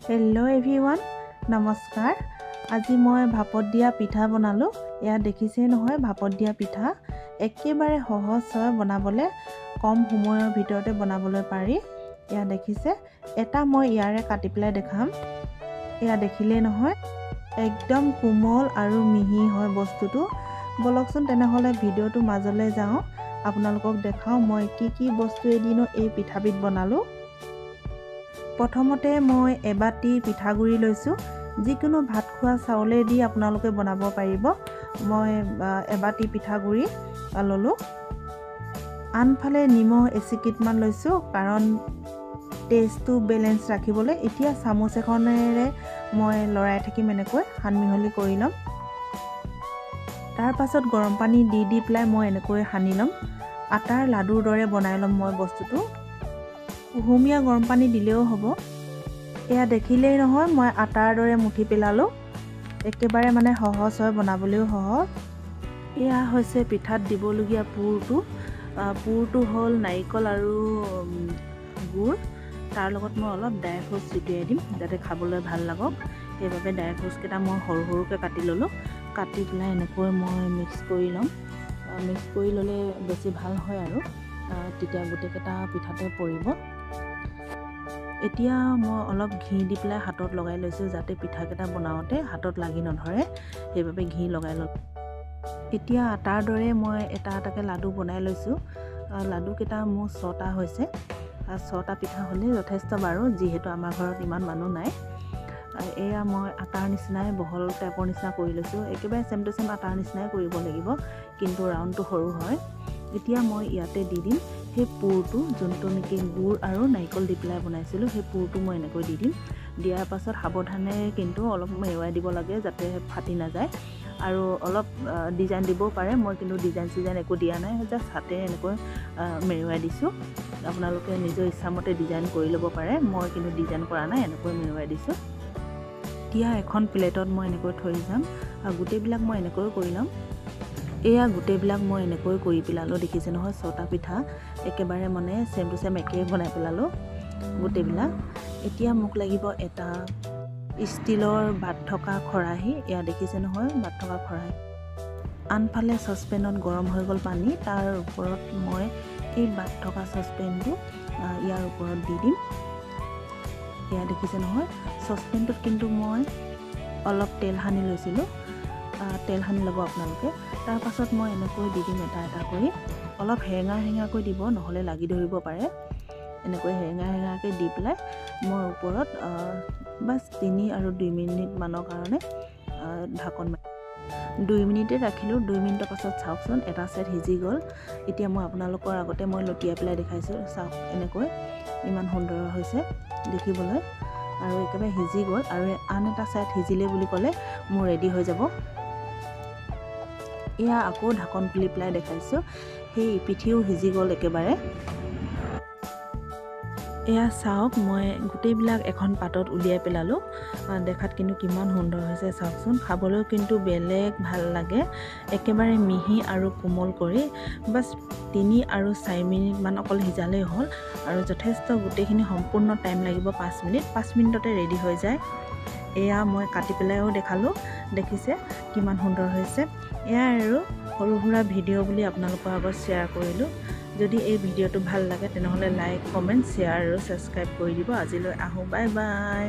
Hello एभरिवान नमस्कार। আজি মই ভাপত দিয়া পিঠা বনালো। এয়া দেখিছে নহয় ভাপত দিয়া পিঠা একেবাৰে সহজ হয় বনাবলে, কম সময়ৰ ভিতৰতে বনাবলৈ পাৰি। এয়া দেখিছে এটা মই ইয়াৰে কাটি পেলাই দেখাম। এয়া দেখিলে নহয় একদম কোমল আৰু মিহি হয় বস্তুটো। বলকচোন তেনেহলে ভিডিওটো মাজলৈ যাওঁ, আপোনালোকক দেখাও মই কি বস্তু এদিনো এই পিঠাবিধ বনালো। প্ৰথমতে মই এবাটি পিঠাগুৰি লৈছো। যিকোনো ভাত খোৱা চাউলে দি আপোনালোকে বনাব পাৰিব। মই এবাটি পিঠাগুৰি ললো। আনফালে নিমখ এচিকিটমান লৈছো কাৰণ টেষ্টটো বেলেন্স ৰাখিবলৈ। এতিয়া চামুচ এখনেৰে মই লৰাই থাকিম, এনেকৈ সানমিহলি কৰি ল'ম। তাৰ পাছত গৰম পানী দি পেলাই মই এনেকৈ সানি ল'ম। আটাৰ লাডুৰ দৰে বনাই ল'ম মই বস্তুটো। কুহুমীয়া গৰম পানী দিলেও হ'ব। এয়া দেখিলেই নহয় মই আটাৰ দৰে মুঠি পেলালো। একেবাৰে মানে সহজ হয়, বনাবলৈও সহজ। এয়া হৈছে পিঠাত দিবলগীয়া পুৰটো হ'ল নাৰিকল আৰু গুড়। তাৰ লগত মই অলপ ড্ৰাই ফ্ৰুটছ ছটিয়াই দিম যাতে খাবলৈ ভাল লাগক। সেইবাবে ড্ৰাই ফ্ৰুটছকেইটা মই সৰু সৰুকৈ কাটি ল'লোঁ। কাটি পেলাই এনেকৈ মই মিক্স কৰি ল'ম। মিক্স কৰি ল'লে বেছি ভাল হয় আৰু তেতিয়া গোটেইকেইটা পিঠাতে পৰিব। এতিয়া মই অলপ ঘি দি পেলাই হাতত লগাই লৈছোঁ যাতে পিঠাকেইটা বনাওঁতে হাতত লাগি নধৰে, সেইবাবে ঘি লগাই ল'লোঁ। এতিয়া আটাৰ দৰে মই এটা এটাকৈ লাডু বনাই লৈছোঁ। লাডুকেইটা মোৰ 6টা হৈছে। 6টা পিঠা হ'লে যথেষ্ট বাৰু, যিহেতু আমাৰ ঘৰত ইমান মানুহ নাই। এয়া মই আটাৰ নিচিনাই বহল টাইপৰ নিচিনা কৰি লৈছোঁ। একেবাৰে চেম টু চেম আটাৰ নিচিনাই কৰিব লাগিব, কিন্তু ৰাউণ্ডটো সৰু হয়। এতিয়া মই ইয়াতে দি দিম সেই পুৰটো, যোনটো নেকি গুড় আৰু নাৰিকল দি পেলাই বনাইছিলোঁ। সেই পুৰটো মই এনেকৈ দি দিম। দিয়াৰ পাছত সাৱধানে কিন্তু অলপ মেৰুৱাই দিব লাগে যাতে ফাটি নাযায়। আৰু অলপ ডিজাইন দিবও পাৰে, মই কিন্তু ডিজাইন একো দিয়া নাই, জাষ্ট হাতে এনেকৈ মেৰুৱাই দিছোঁ। আপোনালোকে নিজৰ ইচ্ছামতে ডিজাইন কৰি ল'ব পাৰে, মই কিন্তু ডিজাইন কৰা নাই, এনেকৈ মেৰুৱাই দিছোঁ। এতিয়া এখন প্লেটত মই এনেকৈ থৈ যাম আৰু গোটেইবিলাক মই এনেকৈ কৰি ল'ম। এয়া গোটেইবিলাক মই এনেকৈ কৰি পেলালোঁ। দেখিছে নহয় 6টা পিঠা একেবাৰে মানে চেম টু চেম একেই বনাই পেলালোঁ গোটেইবিলাক। এতিয়া মোক লাগিব এটা ষ্টিলৰ বাট থকা খৰাহী। এয়া দেখিছে নহয় বাট থকা খৰাহী। আনফালে চচপেনত গৰম হৈ গ'ল পানী, তাৰ ওপৰত মই এই বাট থকা চচপেনটো ইয়াৰ ওপৰত দি দিম। এয়া দেখিছে নহয় চচপেনটোত কিন্তু মই অলপ তেল সানি লৈছিলোঁ। তেল সানি ল'ব আপোনালোকে। তাৰ পাছত মই এনেকৈ দি দিম এটা এটা কৰি। অলপ হেঙাকৈ দিব, নহ'লে লাগি ধৰিব পাৰে। এনেকৈ হেঙাকৈ দি পেলাই মই ওপৰত বাছ 3 আৰু 2 মিনিটমানৰ কাৰণে ঢাকন মাৰি 2 মিনিটে ৰাখিলোঁ। 2 মিনিটৰ পাছত চাওকচোন এটা ছাইড সিজি গ'ল। এতিয়া মই আপোনালোকৰ আগতে মই লটিয়াই পেলাই দেখাইছোঁ। চাওক এনেকৈ ইমান সুন্দৰ হৈছে দেখিবলৈ আৰু একেবাৰে সিজি গ'ল। আৰু আন এটা ছাইড সিজিলে বুলি ক'লে মোৰ ৰেডি হৈ যাব। এয়া আকৌ ঢাকন খুলি পেলাই দেখাইছোঁ, সেই পিঠিও সিজি গ'ল একেবাৰে। এয়া চাওক মই গোটেইবিলাক এখন পাতত উলিয়াই পেলালোঁ। দেখাত কিন্তু কিমান সুন্দৰ হৈছে চাওকচোন। খাবলৈও কিন্তু বেলেগ ভাল লাগে, একেবাৰে মিহি আৰু কোমল কৰি। বাছ 3 আৰু 4 মিনিটমান অকল সিজালেই হ'ল আৰু যথেষ্ট গোটেইখিনি সম্পূৰ্ণ টাইম লাগিব 5 মিনিট। 5 মিনিটতে ৰেডি হৈ যায়। এয়া মই কাটি পেলাইও দেখালোঁ, দেখিছে কিমান সুন্দৰ হৈছে। এয়া আৰু সৰু সুৰা ভিডিঅ' বুলি আপোনালোকৰ আগত শ্বেয়াৰ কৰিলোঁ। যদি এই ভিডিঅ'টো ভাল লাগে তেনেহ'লে লাইক, কমেণ্ট, শ্বেয়াৰ আৰু ছাবস্ক্ৰাইব কৰি দিব। আজিলৈ আহোঁ, বাই বাই।